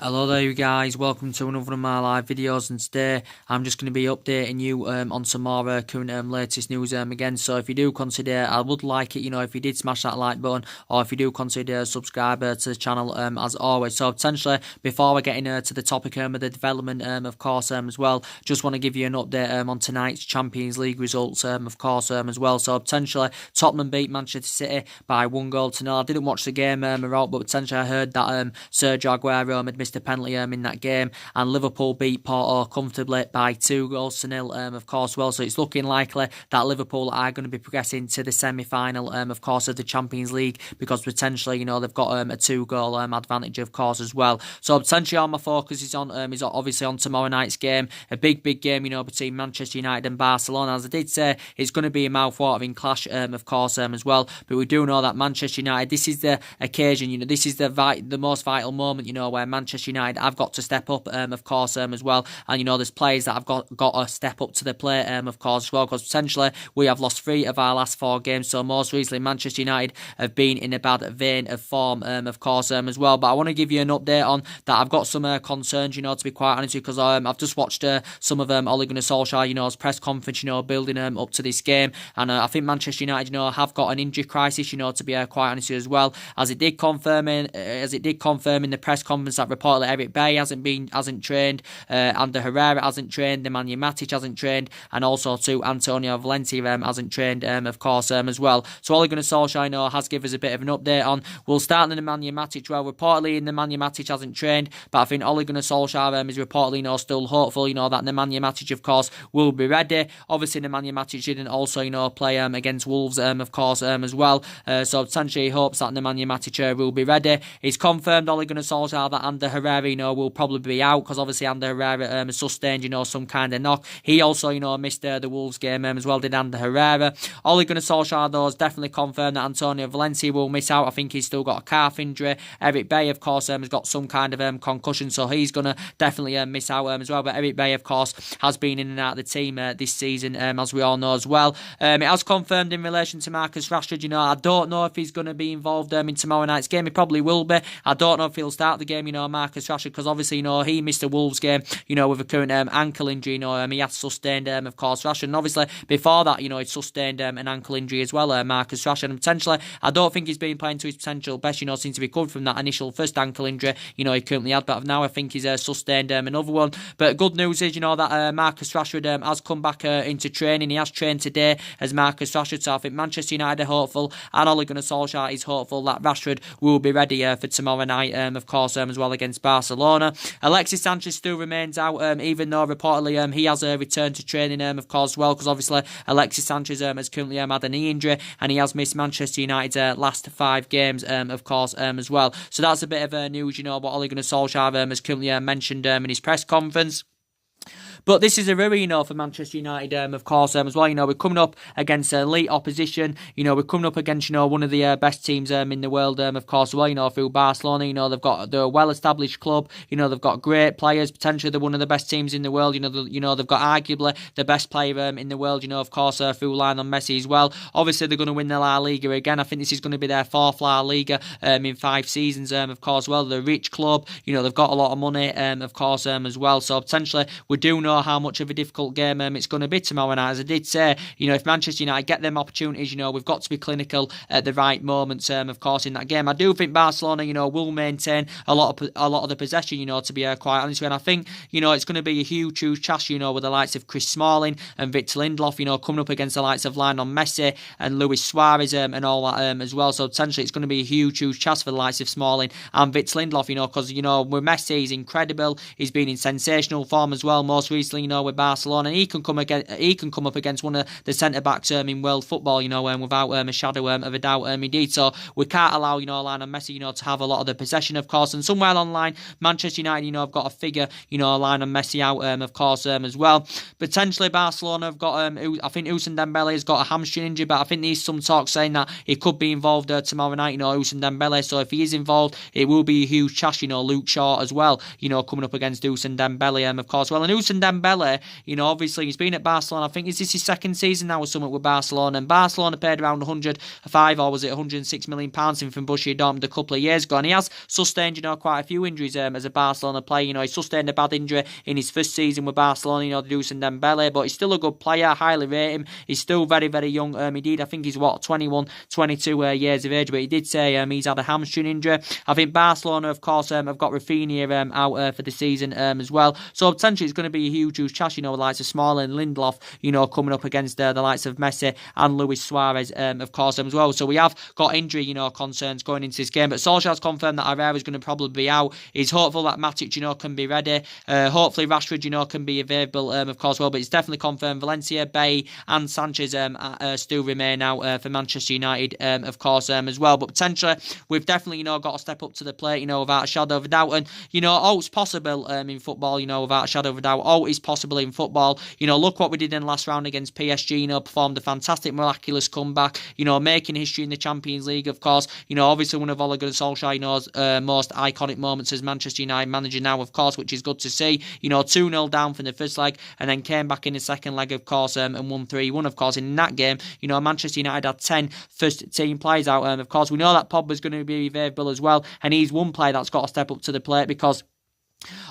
Hello there you guys, welcome to another of my live videos, and today I'm just going to be updating you on some more current latest news again. So if you do consider, I would like it, if you did smash that like button, or if you do consider subscriber to the channel as always. So potentially, before we get into the topic of the development of course as well, just want to give you an update on tonight's Champions League results of course as well. So potentially Tottenham beat Manchester City by 1-0. I didn't watch the game but potentially I heard that Sergio Aguero had missed a penalty in that game, and Liverpool beat Porto comfortably by 2-0 of course well. So it's looking likely that Liverpool are going to be progressing to the semi-final of course of the Champions League, because potentially they've got a 2-goal advantage of course as well. So potentially all my focus is obviously on tomorrow night's game, a big game between Manchester United and Barcelona. As I did say, it's going to be a mouth-watering clash of course as well, but we do know that Manchester United, this is the occasion, this is the most vital moment where Manchester United have got to step up of course as well, and there's players that have got to step up to the plate of course as well, because potentially we have lost 3 of our last 4 games. So most recently Manchester United have been in a bad vein of form of course as well. But I want to give you an update on that. I've got some concerns to be quite honest with you, because I've just watched some of Ole Gunnar Solsjaker's press conference building up to this game, and I think Manchester United have got an injury crisis to be quite honest with you as well, as it did confirm in the press conference that reportedly Eric Bay hasn't trained, Ander Herrera hasn't trained, Nemanja Matic hasn't trained, and also too Antonio Valencia hasn't trained of course as well. So Ole Gunnar Solskjaer has given us a bit of an update on. We'll start in Nemanja Matic. Well, reportedly Nemanja Matic hasn't trained, but I think Ole Gunnar Solskjaer is reportedly still hopeful that Nemanja Matic of course will be ready. Obviously Nemanja Matic didn't also play against Wolves of course as well, so potentially he hopes that Nemanja Matic will be ready. It's confirmed Ole Gunnar Solskjaer that Ander Herrera will probably be out, because obviously Ander Herrera sustained some kind of knock. He also missed the Wolves game as well, did Ander Herrera. Ole Gunnar Solskjaer though has definitely confirmed that Antonio Valencia will miss out. I think he's still got a calf injury. Eric Bay of course has got some kind of concussion, so he's going to definitely miss out as well. But Eric Bay of course has been in and out of the team this season as we all know as well. It has confirmed in relation to Marcus Rashford. I don't know if he's going to be involved in tomorrow night's game. He probably will be. I don't know if he'll start the game, Marcus Rashford, because obviously he missed the Wolves game with a current ankle injury. He has sustained of course Rashford, and obviously before that he'd sustained an ankle injury as well, Marcus Rashford, and potentially I don't think he's been playing to his potential best. Seems to be recovered from that initial first ankle injury he currently had, but now I think he's sustained another one. But good news is that Marcus Rashford has come back into training. He has trained today as Marcus Rashford, so I think Manchester United are hopeful, and Ole Gunnar Solskjaer is hopeful that Rashford will be ready for tomorrow night of course as well against Barcelona. Alexis Sanchez still remains out, even though reportedly he has returned to training of course as well, because obviously Alexis Sanchez has currently had a knee injury, and he has missed Manchester United's last 5 games of course as well. So that's a bit of news what Ole Gunnar Solskjaer has currently mentioned in his press conference. But this is a worry, for Manchester United, of course, as well. We're coming up against elite opposition. We're coming up against, one of the best teams in the world, of course, as well. Through Barcelona, they're a well-established club. They've got great players. Potentially, they're one of the best teams in the world. They've got arguably the best player in the world. Of course, through Lionel Messi as well. Obviously, they're going to win the La Liga again. I think this is going to be their 4th La Liga in 5 seasons, of course, as well. They're a rich club. They've got a lot of money, of course, as well. So potentially, we do know how much of a difficult game it's going to be tomorrow night. As I did say, if Manchester United get them opportunities, we've got to be clinical at the right moments, of course, in that game. I do think Barcelona, will maintain a lot of the possession, to be quite honest with you. And I think, it's going to be a huge task, with the likes of Chris Smalling and Victor Lindelof, coming up against the likes of Lionel Messi and Luis Suarez and all that as well. So potentially it's going to be a huge task for the likes of Smalling and Victor Lindelof, because, with Messi, he's incredible. He's been in sensational form as well, most recently, with Barcelona, and he can come up against one of the centre backs in world football, without a shadow of a doubt, indeed. So we can't allow Lionel Messi, to have a lot of the possession, of course. And somewhere along the line, Manchester United, have got to figure, Lionel Messi out, of course, as well. Potentially Barcelona have got, I think Ousmane Dembele has got a hamstring injury, but I think there's some talk saying that he could be involved tomorrow night, Ousmane Dembele. So if he is involved, it will be a huge task, Luke Shaw as well, coming up against Ousmane Dembele, of course. Well, and Ousmane Dembele, you know, obviously he's been at Barcelona. I think is this his second season now or something with Barcelona, and Barcelona paid around 105 or was it 106 million pounds from Borussia Dortmund a couple of years ago, and he has sustained, you know, quite a few injuries as a Barcelona player. You know, he sustained a bad injury in his first season with Barcelona, you know, Dusan Dembele, but he's still a good player. I highly rate him. He's still very, very young. Indeed, I think he's 21, 22 years of age, but he did say he's had a hamstring injury. I think Barcelona, of course, have got Rafinha out for the season as well. So potentially it's going to be a huge chance, you know, with the likes of Smalling and Lindelof, you know, coming up against the likes of Messi and Luis Suarez, of course, as well. So we have got injury, you know, concerns going into this game, but Solskjaer's confirmed that Herrera is going to probably be out. He's hopeful that Matic, you know, can be ready. Hopefully Rashford, you know, can be available, of course, well, but it's definitely confirmed Valencia, Bay and Sanchez still remain out for Manchester United, of course, as well. But potentially we've definitely, you know, got to step up to the plate, you know, without a shadow of a doubt. And, you know, all it's possible in football, you know, without a shadow of a doubt. All is possible in football. You know, look what we did in the last round against PSG, you know, performed a fantastic, miraculous comeback, you know, making history in the Champions League, of course. You know, obviously one of Ole Gunnar Solskjaer, you know's most iconic moments as Manchester United manager now, of course, which is good to see. You know, 2-0 down from the first leg and then came back in the second leg, of course, and won 3-1, of course. In that game, you know, Manchester United had 10 first-team players out, and of course, we know that Pogba's going to be available as well, and he's one player that's got to step up to the plate because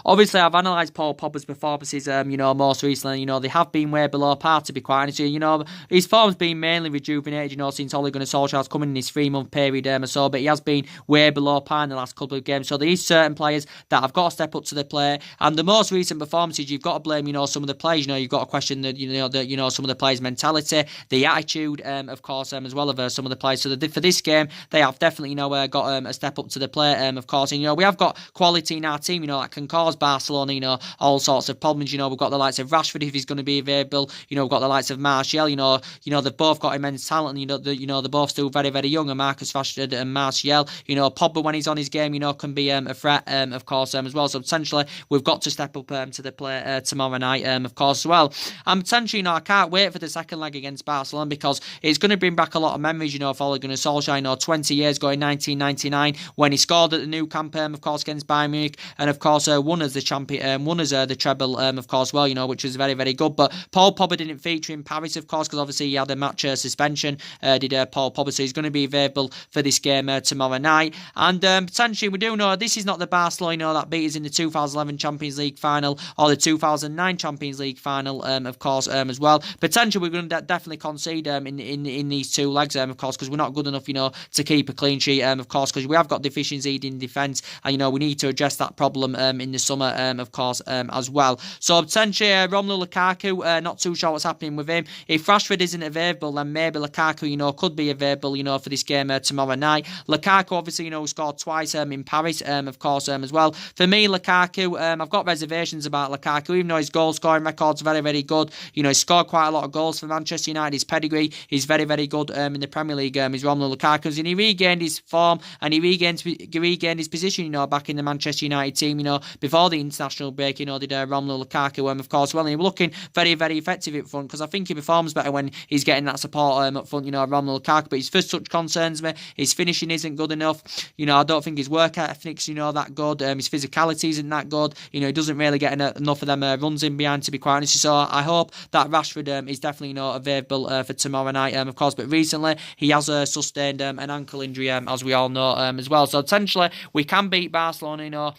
obviously, I've analysed Paul Pogba's performances, you know, most recently. You know, they have been way below par, to be quite honest. You know, his form's been mainly rejuvenated, you know, since Ole Gunnar Solskjaer's coming in his 3-month period or so, but he has been way below par in the last couple of games. So there is certain players that have got to step up to the plate. And the most recent performances, you've got to blame, you know, some of the players. You know, you've got to question some of the players' mentality, the attitude, of course, as well as some of the players. So for this game, they have definitely, you know, got a step up to the plate, of course. And, you know, we have got quality in our team, you know, that can cause Barcelona, you know, all sorts of problems. You know, we've got the likes of Rashford if he's going to be available. You know, we've got the likes of Martial. You know, they've both got immense talent. And, you know, they're both still very, very young. And Marcus Rashford and Martial. You know, Pogba when he's on his game, you know, can be a threat, of course, as well. So potentially we've got to step up to the play tomorrow night, of course, as well. And potentially, you know, I can't wait for the second leg against Barcelona because it's going to bring back a lot of memories. You know, for Ole Gunnar Solskjaer. You know, 20 years ago in 1999 when he scored at the Nou Camp, of course, against Bayern Munich, and of course won as the champion, won as the treble, of course, well, you know, which was very, very good. But Paul Pogba didn't feature in Paris, of course, because obviously he had a match suspension, did Paul Pogba, so he's going to be available for this game tomorrow night. And potentially, we do know this is not the Barcelona, you know, that beat us in the 2011 Champions League final or the 2009 Champions League final, of course, as well. Potentially, we're going to definitely concede in these two legs, of course, because we're not good enough, you know, to keep a clean sheet, of course, because we have got deficiencies in defence, and, you know, we need to address that problem in the summer, of course, as well. So potentially Romelu Lukaku, not too sure what's happening with him. If Rashford isn't available, then maybe Lukaku, you know, could be available, you know, for this game tomorrow night. Lukaku, obviously, you know, scored twice in Paris, of course, as well. For me, Lukaku, I've got reservations about Lukaku, even though his goal scoring record's very, very good. You know, he scored quite a lot of goals for Manchester United. His pedigree is very, very good in the Premier League. Is Romelu Lukaku, and he regained his form and he regained his position, you know, back in the Manchester United team, you know, before the international break, you know, did Romelu Lukaku, of course, well, and he was looking very, very effective up front because I think he performs better when he's getting that support up front, you know, Romelu Lukaku, but his first touch concerns me, his finishing isn't good enough, you know, I don't think his work ethic's, you know, that good, his physicality isn't that good, you know, he doesn't really get enough of them runs in behind, to be quite honest, so I hope that Rashford is definitely, you know, available for tomorrow night, of course, but recently he has sustained an ankle injury, as we all know, as well, so potentially we can beat Barcelona, you know,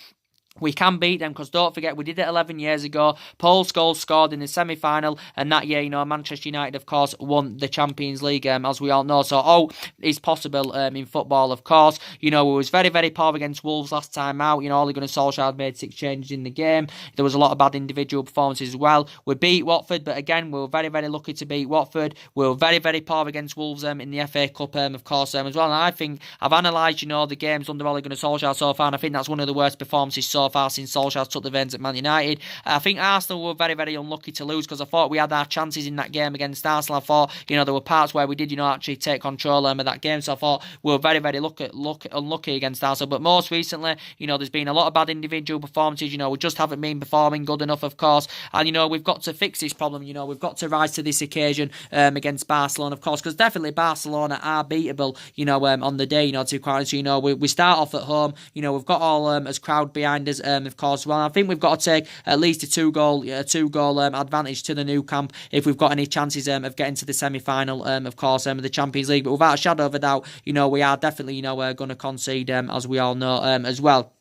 we can beat them because don't forget we did it 11 years ago. Paul Scholes scored in the semi-final, and that year, you know, Manchester United, of course, won the Champions League, as we all know. So all is possible in football, of course. You know, we was very, very poor against Wolves last time out. You know, Ole Gunnar Solskjaer had made 6 changes in the game. There was a lot of bad individual performances as well. We beat Watford, but again, we were very, very lucky to beat Watford. We were very, very poor against Wolves in the FA Cup, of course, as well. And I think I've analysed, you know, the games under Ole Gunnar Solskjaer so far, and I think that's one of the worst performances so far since Solskjaer's took the reins at Man United. I think Arsenal were very, very unlucky to lose because I thought we had our chances in that game against Arsenal. I thought, you know, there were parts where we did, you know, actually take control of that game. So I thought we were very, very unlucky against Arsenal. But most recently, you know, there's been a lot of bad individual performances. You know, we just haven't been performing good enough, of course. And, you know, we've got to fix this problem. You know, we've got to rise to this occasion against Barcelona, of course, because definitely Barcelona are beatable, you know, on the day, you know, to quite honest, you know, we start off at home. You know, we've got all as crowd behind us. players, of course. Well, I think we've got to take at least a two-goal advantage to the new camp if we've got any chances of getting to the semi-final, of course, of the Champions League. But without a shadow of a doubt, we are definitely, going to concede, as we all know, as well.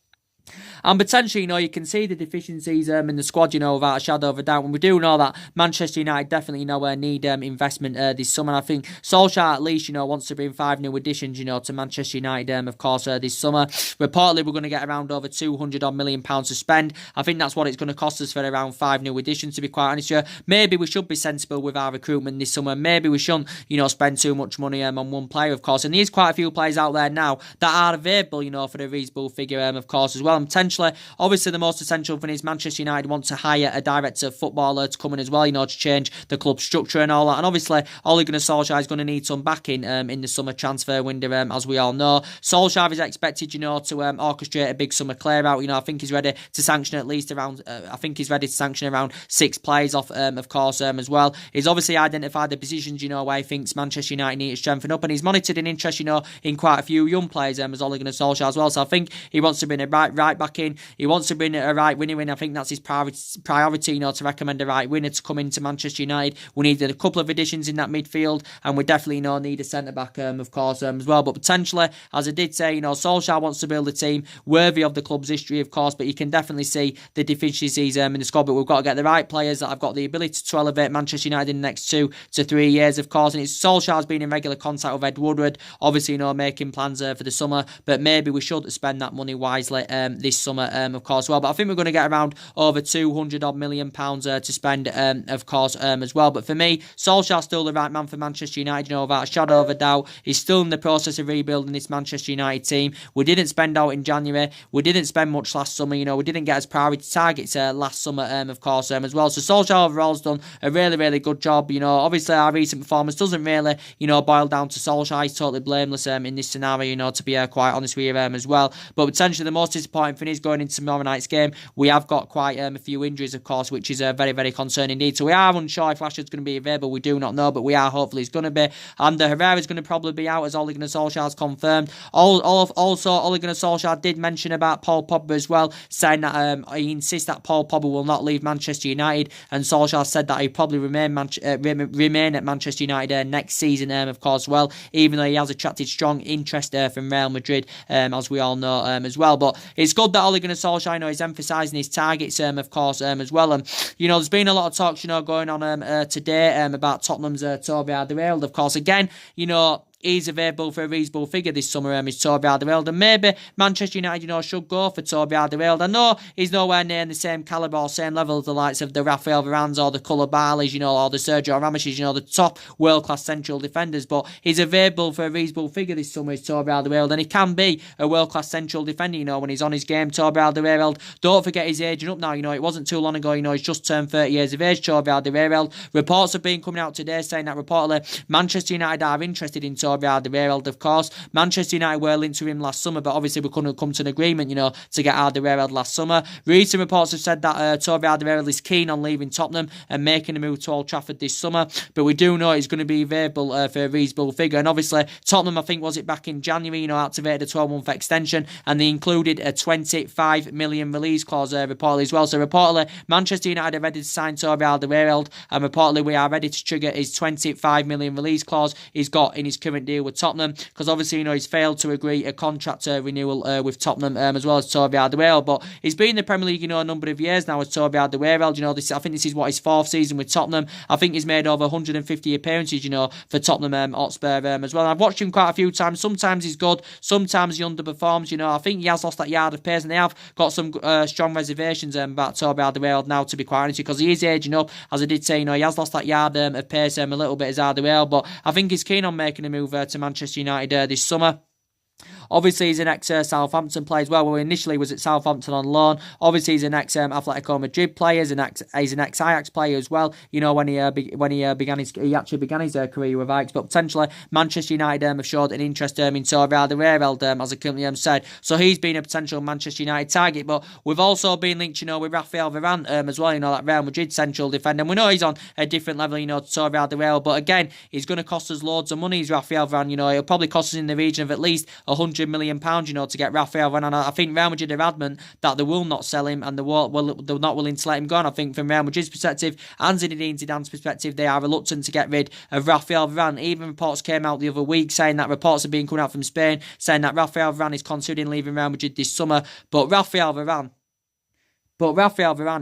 And potentially, you can see the deficiencies in the squad, without a shadow of a doubt. And we do know that Manchester United definitely, need investment this summer. And I think Solskjaer at least, wants to bring 5 new additions, to Manchester United, of course, this summer. Reportedly, we're going to get around over £200 million to spend. I think that's what it's going to cost us for around 5 new additions, to be quite honest with you. Maybe we should be sensible with our recruitment this summer. Maybe we shouldn't, spend too much money on one player, of course. And there's quite a few players out there now that are available, for the reasonable figure, of course, as well. And potentially, obviously, the most essential thing is Manchester United want to hire a director of football to come in as well, to change the club structure and all that. And obviously, Ole Gunnar Solskjaer is going to need some backing in the summer transfer window, as we all know. Solskjaer is expected, to orchestrate a big summer clear out. I think he's ready to sanction at least around. I think he's ready to sanction around 6 players off, of course, as well. He's obviously identified the positions, where he thinks Manchester United need to strengthen up, and he's monitored an interest, in quite a few young players, as Ole Gunnar Solskjaer as well. So I think he wants to bring a right back in. He wants to bring a right winner in. I think that's his priority, to recommend a right winner to come into Manchester United. We needed a couple of additions in that midfield, and we definitely need a centre-back, of course, as well. But potentially, as I did say, Solskjaer wants to build a team worthy of the club's history, of course, but you can definitely see the deficiencies in the squad. But we've got to get the right players that have got the ability to elevate Manchester United in the next 2 to 3 years, of course. And it's Solskjaer's been in regular contact with Ed Woodward, obviously, making plans for the summer, but maybe we should spend that money wisely this summer, of course, well. But I think we're going to get around over £200 million to spend, of course, as well. But for me, Solskjaer's still the right man for Manchester United, without a shadow of a doubt. He's still in the process of rebuilding this Manchester United team. We didn't spend out in January. We didn't spend much last summer. We didn't get as priority targets last summer, of course, as well. So Solskjaer overall's done a really, really good job. Obviously our recent performance doesn't really, boil down to Solskjaer. He's totally blameless in this scenario, to be quite honest with you, as well. But potentially the most disappointing thing is going into tomorrow night's game. We have got quite a few injuries, of course, which is very, very concerning indeed. So we are unsure if Rashford's going to be available. We do not know, but we are hopefully he's going to be. And Herrera's going to probably be out, as Ole Gunnar Solskjaer's confirmed. Also, Ole Gunnar Solskjaer did mention about Paul Pogba as well, saying that he insists that Paul Pogba will not leave Manchester United, and Solskjaer said that he'll probably remain at Manchester United next season, of course, well, even though he has attracted strong interest from Real Madrid, as we all know, as well. But it's good that Ole Gunnar Solskjaer, is emphasising his targets, of course, as well. And, there's been a lot of talks, going on today about Tottenham's Toby Alderweireld, of course. Again, he's available for a reasonable figure this summer, is Toby Alderweireld, and maybe Manchester United, should go for Toby Alderweireld. I know he's nowhere near the same calibre or same level as the likes of the Raphael Varanes or the Koulibalis, or the Sergio Ramoses, the top world-class central defenders, but he's available for a reasonable figure this summer, is Toby Alderweireld, and he can be a world-class central defender, when he's on his game. Toby Alderweireld, don't forget he's aging up now, it wasn't too long ago, he's just turned 30 years of age, Toby Alderweireld. Reports have been coming out today saying that reportedly Manchester United are interested in Toby Alderweireld, of course. Manchester United were linked to him last summer, but obviously we couldn't come to an agreement, to get Alderweireld last summer. Recent reports have said that Toby Alderweireld is keen on leaving Tottenham and making a move to Old Trafford this summer, but we do know he's going to be available for a reasonable figure. And obviously Tottenham, I think, was it back in January, activated a 12-month extension, and they included a £25 million release clause reportedly as well. So reportedly Manchester United are ready to sign Toby Alderweireld, and reportedly we are ready to trigger his £25 million release clause he's got in his current deal with Tottenham, because obviously he's failed to agree a contract renewal with Tottenham, as well as Toby Alderweireld. But he's been in the Premier League a number of years now as Toby Alderweireld. I think this is what his 4th season with Tottenham. I think he's made over 150 appearances for Tottenham Hotspur as well. And I've watched him quite a few times. Sometimes he's good, sometimes he underperforms. I think he has lost that yard of pace, and they have got some strong reservations about Toby Alderweireld now, to be quite honest, because he is aging up. As I did say, he has lost that yard of pace a little bit as Alderweireld, but I think he's keen on making a move to Manchester United this summer. Obviously, he's an ex-Southampton player as well. Well, initially was at Southampton on loan. Obviously, he's an ex-Atletico Madrid player. He's an ex-Ajax player as well. When he began his career with Ajax. But potentially, Manchester United have showed an interest in Toby Alderweireld, as I currently said. So he's been a potential Manchester United target. But we've also been linked, with Raphael Varane as well. That Real Madrid central defender. And we know he's on a different level, to Toby Alderweireld. But again, he's going to cost us loads of money. He's Raphael Varane. It'll probably cost us in the region of at least £100 million, to get Raphael Varane. I think Real Madrid are adamant that they will not sell him and they're not willing to let him go. And I think from Real Madrid's perspective and Zinedine Zidane's perspective, they are reluctant to get rid of Raphael Varane. Even reports came out the other week saying that reports have been coming out from Spain saying that Raphael Varane is considering leaving Real Madrid this summer. But Raphael Varane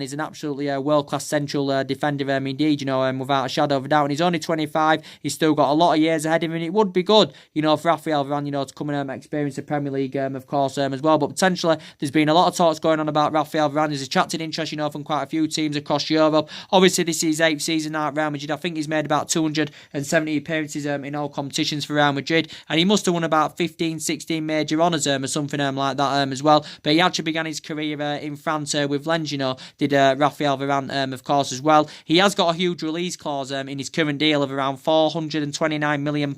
is an absolutely world-class central defender, indeed, without a shadow of a doubt. And he's only 25. He's still got a lot of years ahead of him. And it would be good, for Raphael Varane, to come and experience the Premier League, of course, as well. But potentially, there's been a lot of talks going on about Raphael Varane. He's attracted interest, from quite a few teams across Europe. Obviously, this is his 8th season now at Real Madrid. I think he's made about 270 appearances in all competitions for Real Madrid. And he must have won about 15, 16 major honours or something like that as well. But he actually began his career in France with Lens, did Raphael Varane, of course, as well. He has got a huge release clause in his current deal of around £429 million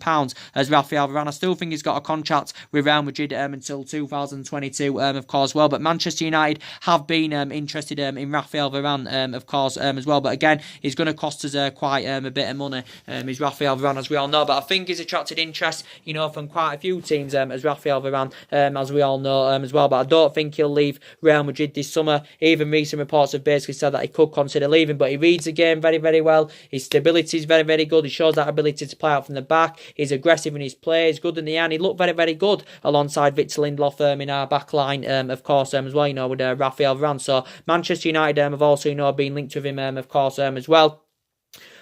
as Raphael Varane. I still think he's got a contract with Real Madrid until 2022, of course, well. But Manchester United have been interested in Raphael Varane, of course, as well. But again, he's going to cost us quite a bit of money, is Raphael Varane, as we all know. But I think he's attracted interest, from quite a few teams, as Raphael Varane, as we all know, as well. But I don't think he'll leave Real Madrid this summer. Even recent reports have basically said that he could consider leaving, but he reads the game very, very well. His stability is very, very good. He shows that ability to play out from the back. He's aggressive in his play. He's good in the end. He looked very, very good alongside Victor Lindelof in our back line, of course, as well, with Raphael Varane. So Manchester United have also, been linked with him, of course, as well.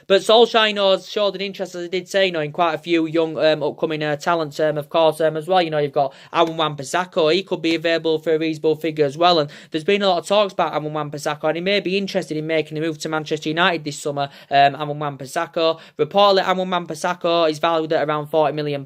But Solsjaker, has showed an interest, as I did say, in quite a few young upcoming talents, of course, as well. You've got Aaron Wan-Bissaka. He could be available for a reasonable figure as well. And there's been a lot of talks about Aaron Wan-Bissaka, and he may be interested in making a move to Manchester United this summer. Aaron Wan-Bissaka. Reportedly, Aaron Wan-Bissaka is valued at around £40 million.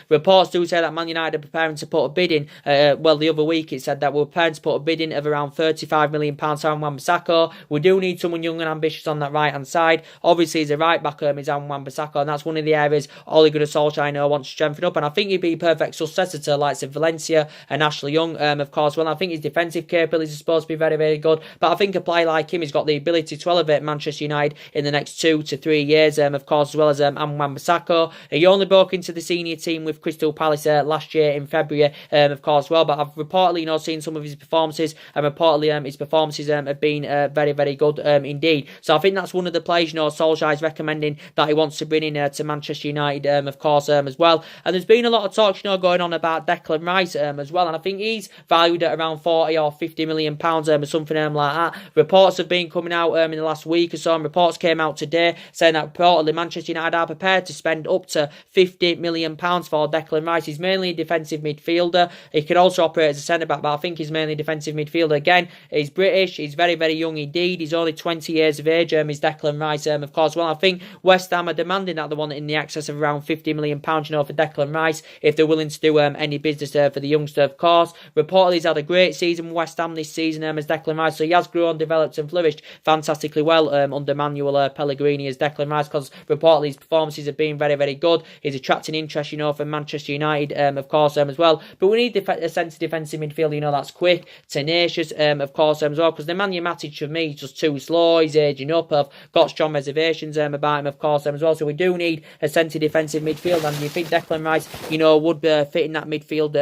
Reports do say that Man United are preparing to put a bid in. The other week it said that we're preparing to put a bid in of around £35 million for Aaron Wan-Bissaka. We do need someone young and ambitious on that right-hand side. Obviously, he's a right back, is Aaron Wan-Bissaka, and that's one of the areas Ole Gunnar Solskjaer wants to strengthen up. And I think he'd be a perfect successor to the likes of Valencia and Ashley Young, of course. Well, I think his defensive capabilities are supposed to be very, very good. But I think a player like him has got the ability to elevate Manchester United in the next 2 to 3 years, of course, as well as Aaron Wan-Bissaka. He only broke into the senior team with Crystal Palace last year in February, of course, well. But I've reportedly, seen some of his performances, and reportedly his performances have been very, very good indeed. So I think that's one of the players, Solskjaer's recommending that he wants to bring in to Manchester United, of course, as well. And there's been a lot of talks, going on about Declan Rice, as well. And I think he's valued at around 40 or 50 million pounds, or something like that. Reports have been coming out in the last week or so, and reports came out today saying that reportedly Manchester United are prepared to spend up to 50 million pounds for Declan Rice. He's mainly a defensive midfielder. He could also operate as a centre-back, but I think he's mainly a defensive midfielder. Again, he's British. He's very, very young indeed. He's only 20 years of age, is Declan Rice, of course. Well, I think West Ham are demanding that they want it in the excess of around £50 million, for Declan Rice, if they're willing to do any business for the youngster, of course. Reportedly, he's had a great season with West Ham this season, as Declan Rice, so he has grown, developed and flourished fantastically well under Manuel Pellegrini as Declan Rice, because reportedly his performances have been very, very good. He's attracting interest, from Manchester United, of course, as well. But we need a centre defensive midfield, that's quick, tenacious, of course, as well, because the Nemanja Matic, for me, is just too slow. He's aging up. I've got strong reservations about him, of course, as well. So we do need a centre defensive midfield. And do you think Declan Rice, would fit in that midfield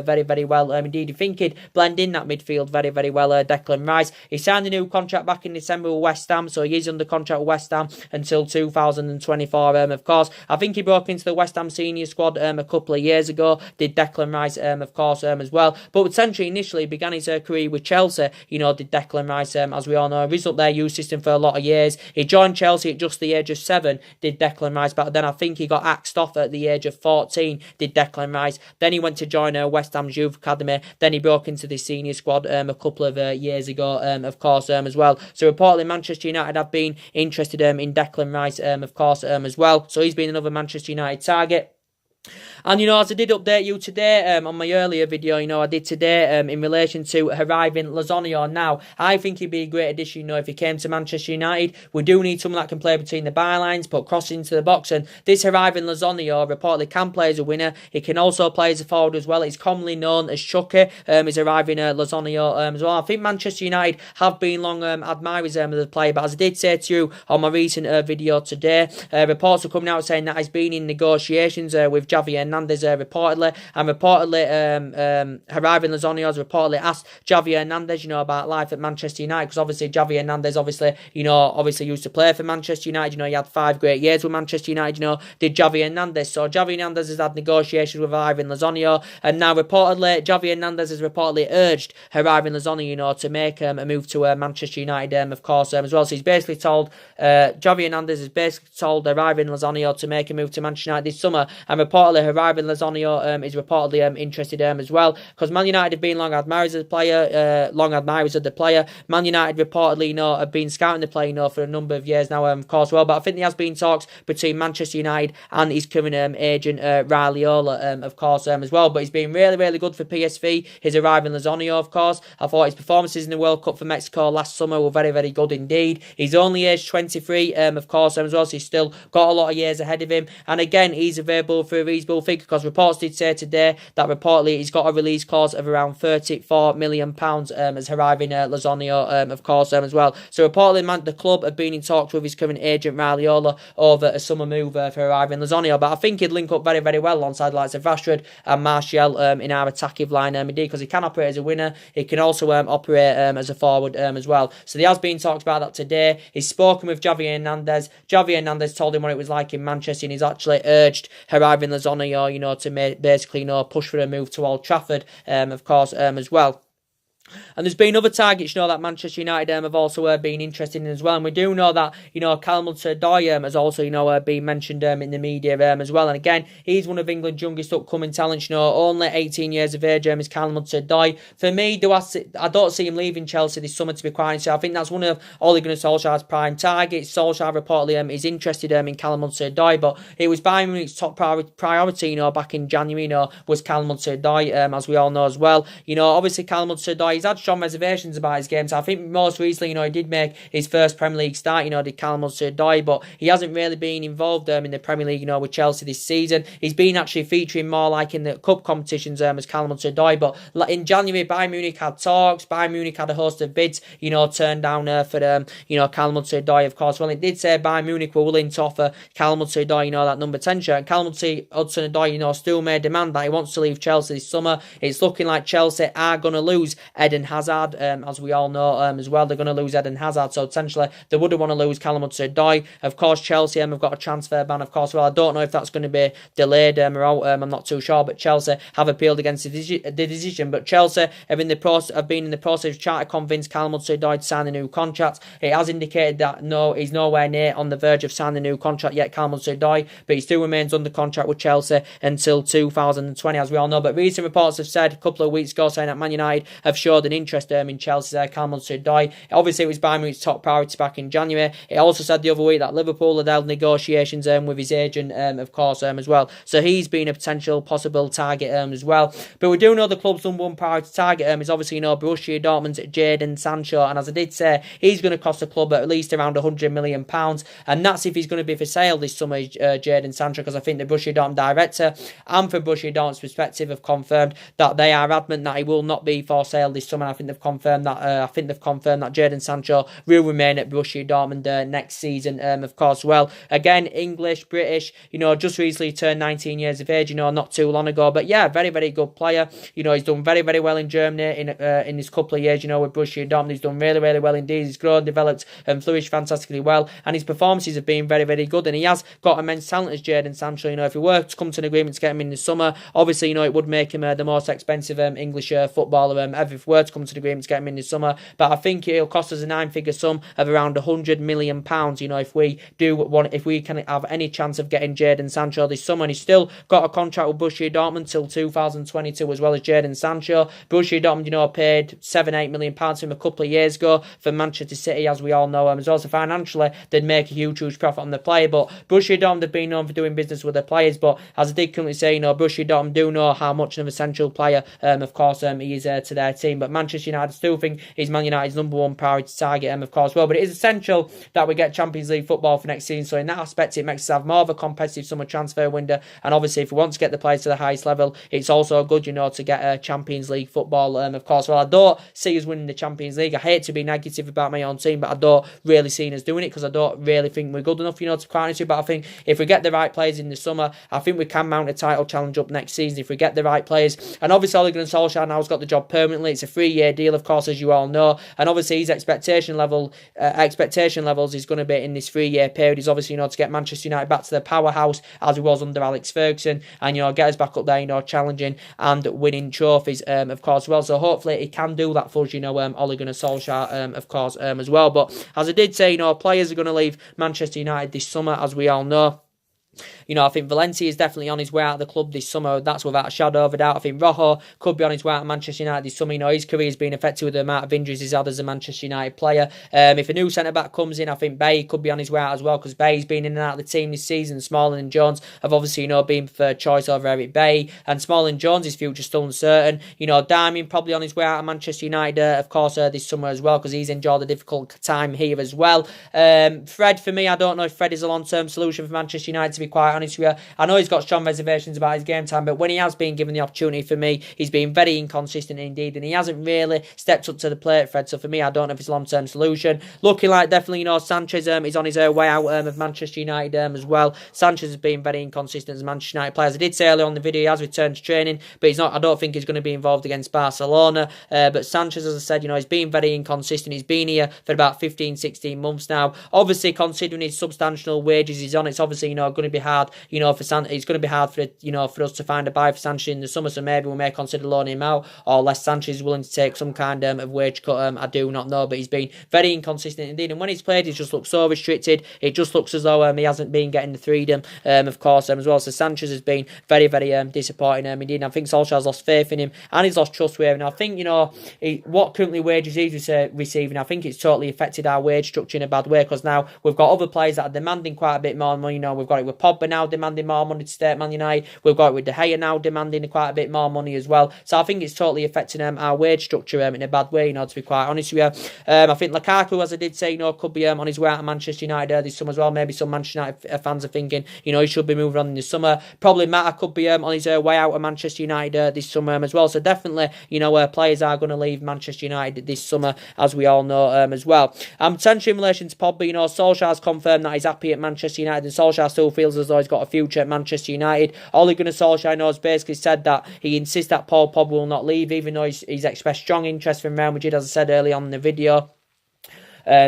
very, very well? Indeed, you think he'd blend in that midfield very, very well, Declan Rice. He signed a new contract back in December with West Ham, so he is under contract with West Ham until 2024, of course. I think he broke into the West Ham senior squad a couple of years ago, did Declan Rice, of course, as well. But essentially, initially, began his career with Chelsea, did Declan Rice, as we all know. He was up their youth system for a lot of years. He joined Chelsea at just the age of 7, did Declan Rice, but then I think he got axed off at the age of 14, did Declan Rice. Then he went to join West Ham's youth academy. Then he broke into the senior squad a couple of years ago, of course, as well. So reportedly Manchester United have been interested in Declan Rice, of course, as well. So he's been another Manchester United target. And, as I did update you today on my earlier video, I did today in relation to arriving Lozano. Now, I think he'd be a great addition, if he came to Manchester United. We do need someone that can play between the bylines, put crosses into the box. And this arriving Lozano reportedly can play as a winner. He can also play as a forward as well. He's commonly known as Chucky, is arriving Lozano as well. I think Manchester United have been long admirers of the player. But as I did say to you on my recent video today, reports are coming out saying that he's been in negotiations with Javi Hernandez reportedly, and reportedly Hirving Lozano has reportedly asked Javi Hernandez, about life at Manchester United, because obviously Javi Hernandez obviously used to play for Manchester United. He had 5 great years with Manchester United. Did Javi Hernandez? So Javi Hernandez has had negotiations with Hirving Lozano, and now reportedly Javi Hernandez has reportedly urged Hirving Lozano, to make a move to Manchester United, of course, as well. So he's basically told Javi Hernandez has basically told Hirving Lozano to make a move to Manchester United this summer, and reportedly Hirving Lozano is reportedly interested as well, because Man United have been long admirers of the player. Man United reportedly, have been scouting the player, for a number of years now, of course, well. But I think there has been talks between Manchester United and his current agent, Raiola, of course, as well. But he's been really, really good for PSV. His Hirving Lozano, of course. I thought his performances in the World Cup for Mexico last summer were very, very good indeed. He's only aged 23, of course, as well, so he's still got a lot of years ahead of him. And again, he's available for a reasonable figure, because reports did say today that reportedly he's got a release clause of around £34 million as Hirving Lozano, of course, as well. So reportedly, the club have been in talks with his current agent Raiola over a summer move for Hirving Lozano, but I think he'd link up very, very well alongside likes of Rashford and Martial in our attacking line, indeed, because he can operate as a winner. He can also operate as a forward as well. So there has been talks about that today. He's spoken with Javi Hernandez. Javi Hernandez told him what it was like in Manchester, and he's actually urged Hirving Lozano, to basically, push for a move to Old Trafford, of course, as well. And there's been other targets, that Manchester United have also been interested in as well. And we do know that, Callum HudsonOdoi has also, been mentioned in the media as well. And again, he's one of England's youngest upcoming talents, only 18 years of age is Callum HudsonOdoi. For me, I don't see him leaving Chelsea this summer, to be quite honest. So I think that's one of Ole Gunnar Solskjaer's prime targets. Solskjaer reportedly is interested in Callum HudsonOdoi, but it was Bayern Munich's top priority, back in January, was Callum HudsonOdoi, as we all know as well. Obviously Callum HudsonOdoi, he's had strong reservations about his game. So I think most recently, he did make his first Premier League start, did Callum HudsonOdoi, but he hasn't really been involved in the Premier League, with Chelsea this season. He's been actually featuring more like in the cup competitions as Callum HudsonOdoi, but in January, Bayern Munich had talks. Bayern Munich had a host of bids, turned down for Callum HudsonOdoi, of course. Well, it did say Bayern Munich were willing to offer Callum HudsonOdoi, that number 10 shirt. And Callum HudsonOdoi, still made demand that he wants to leave Chelsea this summer. It's looking like Chelsea are going to lose Eden Hazard, as we all know, as well. They're going to lose Eden Hazard, so essentially they wouldn't want to lose Callum HudsonOdoi. Of course, Chelsea have got a transfer ban, of course. Well, I don't know if that's going to be delayed or out. I'm not too sure, but Chelsea have appealed against the decision. But Chelsea have been in the process of trying to convince Callum HudsonOdoi to sign a new contract. It has indicated that he's nowhere near on the verge of signing a new contract yet, Callum HudsonOdoi, but he still remains under contract with Chelsea until 2020, as we all know. But recent reports have said a couple of weeks ago saying that Man United have showed an interest in Chelsea's Callum HudsonOdoi. Obviously, it was Bayern Munich's top priority back in January. It also said the other week that Liverpool had held negotiations with his agent, of course, as well. So he's been a potential possible target as well. But we do know the club's number one priority target is obviously, Borussia Dortmund's Jadon Sancho. And as I did say, he's going to cost the club at least around £100 million. And that's if he's going to be for sale this summer, Jadon Sancho, because I think the Borussia Dortmund director and from Borussia Dortmund's perspective have confirmed that they are adamant that he will not be for sale this summer. I think they've confirmed that. Jadon Sancho will remain at Borussia Dortmund next season, of course. Well, again, English, British, just recently turned 19 years of age, not too long ago. But yeah, very, very good player. He's done very, very well in Germany in his couple of years, with Borussia Dortmund. He's done really, really well indeed. He's grown, developed, and flourished fantastically well. And his performances have been very, very good. And he has got immense talent as Jadon Sancho. If he were to come to an agreement to get him in the summer, obviously, it would make him the most expensive English footballer ever if we were to come to an agreement to get him in the summer. But I think it'll cost us a 9-figure sum of around £100 million, if we can have any chance of getting Jadon Sancho this summer. And he's still got a contract with Borussia Dortmund till 2022 as well as Jadon Sancho. Borussia Dortmund, paid £7-8 million to him a couple of years ago for Manchester City, as we all know. As well, so financially, they'd make a huge profit on the player. But Borussia Dortmund have been known for doing business with their players. But as I did currently say, Borussia Dortmund do know how much of an essential player, of course, he is to their team. but Manchester United still think is Man United's #1 priority target, of course, well. But it is essential that we get Champions League football for next season, so in that aspect it makes us have more of a competitive summer transfer window, and obviously if we want to get the players to the highest level, it's also good, to get a Champions League football, of course. Well, I don't see us winning the Champions League. I hate to be negative about my own team, but I don't really see us doing it because I don't really think we're good enough, to be quite honest with you. But I think if we get the right players in the summer, I think we can mount a title challenge up next season if we get the right players. And obviously Ole Gunnar Solskjaer now has got the job permanently. It's a 3-year deal, of course, as you all know, and obviously his expectation levels is going to be in this 3-year period is obviously, to get Manchester United back to the powerhouse as he was under Alex Ferguson, and get us back up there, challenging and winning trophies, of course, well. So hopefully he can do that for us, Ole Gunnar Solskjaer, of course, as well. But as I did say, players are going to leave Manchester United this summer, as we all know. I think Valencia is definitely on his way out of the club this summer. That's without a shadow of a doubt. I think Rojo could be on his way out of Manchester United this summer. His career has been affected with the amount of injuries he's had as a Manchester United player. If a new centre-back comes in, I think Bay could be on his way out as well, because Bay's been in and out of the team this season. Smalling and Jones have obviously, been preferred choice over Eric Bay. And Smalling and Jones' future still uncertain. Darmian probably on his way out of Manchester United, of course, this summer as well, because he's enjoyed a difficult time here as well. Fred, for me, I don't know if Fred is a long-term solution for Manchester United, to be quite honest with you. I know he's got strong reservations about his game time, but when he has been given the opportunity, for me, he's been very inconsistent indeed, and he hasn't really stepped up to the plate, Fred. So for me, I don't know if it's a long-term solution. Looking like definitely, Sanchez is on his way out of Manchester United as well. Sanchez has been very inconsistent as a Manchester United player. As I did say earlier on the video, he has returned to training, but he's not. I don't think he's going to be involved against Barcelona. But Sanchez, as I said, he's been very inconsistent. He's been here for about 15, 16 months now. Obviously, considering his substantial wages he's on, it's obviously, going to be hard, it's going to be hard for us to find a buy for Sanchez in the summer, so maybe we may consider loaning him out, or unless Sanchez is willing to take some kind of wage cut. I do not know, but he's been very inconsistent indeed, and when he's played, he's just looked so restricted. It just looks as though he hasn't been getting the freedom, of course, as well. So Sanchez has been very, very disappointing indeed, and I think Solskjaer has lost faith in him, and he's lost trust with him. And I think, what currently wages he's receiving, I think it's totally affected our wage structure in a bad way, because now we've got other players that are demanding quite a bit more money. We've got it with Pogba now demanding more money to stay at Man United. We've got it with De Gea now demanding quite a bit more money as well. So I think it's totally affecting our wage structure in a bad way, to be quite honest with you. I think Lukaku, as I did say, could be on his way out of Manchester United this summer as well. Maybe some Manchester United fans are thinking, he should be moving on in the summer. Probably Mata could be on his way out of Manchester United this summer as well. So definitely, players are going to leave Manchester United this summer, as we all know, as well. Potentially in relation to Pogba, Solskjaer's confirmed that he's happy at Manchester United, and Solskjaer still feels as though he's got a future at Manchester United. Ole Gunnar Solskjaer has basically said that he insists that Paul Pogba will not leave, even though he's expressed strong interest from Real Madrid, as I said earlier on in the video.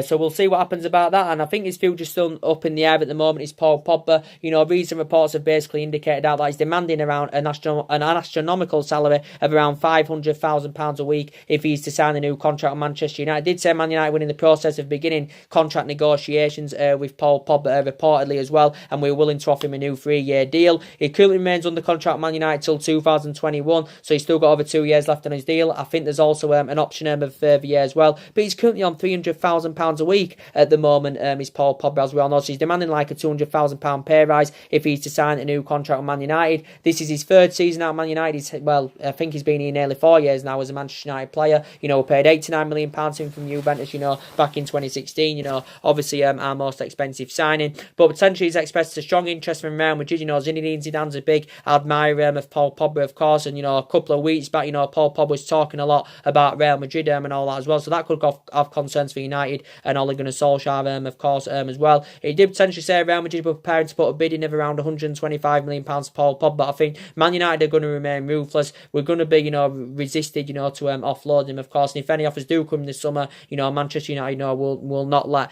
So we'll see what happens about that, and I think his future's still up in the air at the moment. Is Paul Pogba. Recent reports have basically indicated that he's demanding around an astronomical salary of around £500,000 a week if he's to sign a new contract with Manchester United. I did say Man United were in the process of beginning contract negotiations with Paul Pogba reportedly as well, and we were willing to offer him a new 3-year deal. He currently remains under contract with Man United till 2021, so he's still got over 2 years left on his deal. I think there's also an option of a further year as well, but he's currently on £300,000 a week at the moment, is Paul Pogba, as we all know. So he's demanding like a £200,000 pay rise if he's to sign a new contract with Man United. This is his 3rd season at Man United. I think he's been here nearly 4 years now as a Manchester United player. We paid £89 million to him from Juventus, back in 2016. Obviously our most expensive signing, but potentially he's expressed a strong interest from Real Madrid. Zinedine Zidane's a big admirer of Paul Pogba, of course, and a couple of weeks back, Paul Pogba was talking a lot about Real Madrid and all that as well. So that could have concerns for United and Ole Gunnar Solskjaer, of course, as well. He did potentially say Real Madrid were preparing to put a bid in of around £125 million for Paul Pogba, but I think Man United are going to remain ruthless. We're going to be, resisted, to offload him, of course, and if any offers do come this summer, Manchester United, will not let,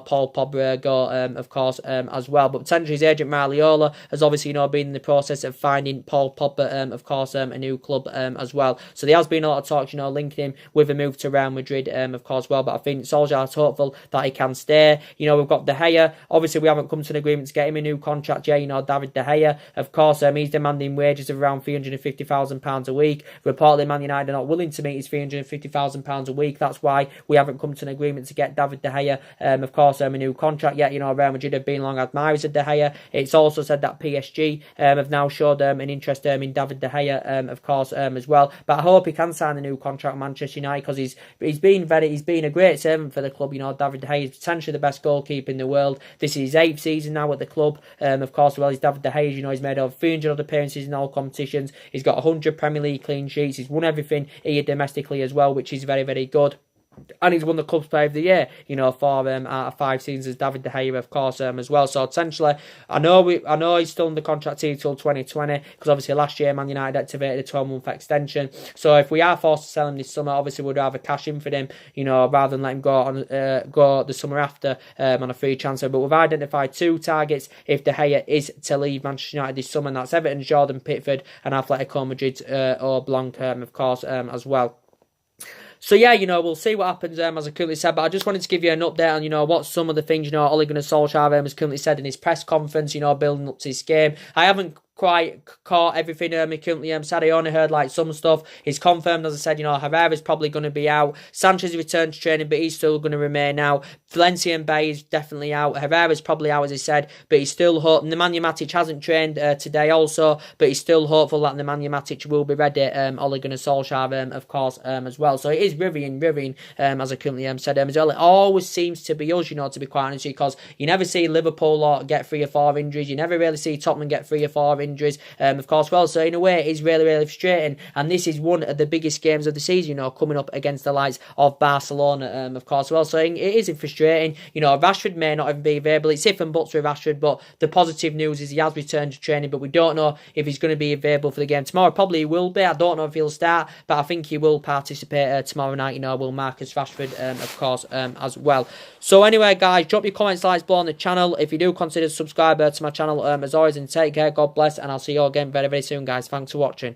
Paul Pogba go, of course, as well. But potentially his agent Mariola has obviously, been in the process of finding Paul Pogba, of course, a new club, as well. So there has been a lot of talk, linking him with a move to Real Madrid, of course, well, but I think Solskjaer let's hopeful that he can stay. You know, we've got De Gea. Obviously, we haven't come to an agreement to get him a new contract yet. You know, David De Gea, of course, he's demanding wages of around £350,000 a week. Reportedly, Man United are not willing to meet his £350,000 a week. That's why we haven't come to an agreement to get David De Gea, of course, a new contract yet. You know, Real Madrid have been long admirers of De Gea. It's also said that PSG have now showed an interest in David De Gea, of course, as well. But I hope he can sign a new contract with Manchester United, because he's been a great servant for the club. You know, David De Gea is potentially the best goalkeeper in the world. This is his 8th season now at the club. Of course, well, he's David De Gea. You know, he's made over 300 odd appearances in all competitions. He's got 100 Premier League clean sheets. He's won everything here domestically as well, which is very, very good. And he's won the Club's Player of the Year, you know, 4 out of 5 seasons as David De Gea, of course, as well. So essentially, I know he's still under contract here till 2020, because obviously last year Man United activated a 12-month extension. So if we are forced to sell him this summer, obviously we'd rather cash in for him, you know, rather than let him go the summer after on a free transfer. But we've identified 2 targets if De Gea is to leave Manchester United this summer, and that's Everton, Jordan Pickford, and Atletico Madrid or Blanc, of course, as well. So yeah, you know, we'll see what happens, as I currently said, but I just wanted to give you an update on, you know, what some of the things, you know, Ole Gunnar Solskjaer has currently said in his press conference, you know, building up to his game. I haven't quite caught everything he currently said. I only heard like some stuff. He's confirmed, as I said, you know, Herrera's probably going to be out. Sanchez returned to training, but he's still going to remain out. Valencia and Bay is definitely out. Herrera's probably out, as he said, but he's still hoping. Nemanja Matic hasn't trained today also, but he's still hopeful that Nemanja Matic will be ready. Ole Gunnar Solskjaer, of course, as well. So it is worrying, as I currently said, as well. It always seems to be us, you know, to be quite honest, because you never see Liverpool get 3 or 4 injuries. You never really see Tottenham get 3 or 4 injuries, of course, well. So in a way, it's really, really frustrating. And this is one of the biggest games of the season, you know, coming up against the likes of Barcelona, of course, well. So it is frustrating. You know, Rashford may not even be available. It's if and buts with Rashford, but the positive news is he has returned to training, but we don't know if he's going to be available for the game tomorrow. Probably he will be. I don't know if he'll start, but I think he will participate tomorrow night. You know, will Marcus Rashford, of course, as well. So anyway, guys, drop your comments, likes below on the channel. If you do, consider subscribing to my channel, as always, and take care. God bless, and I'll see you all again very, very soon, guys. Thanks for watching.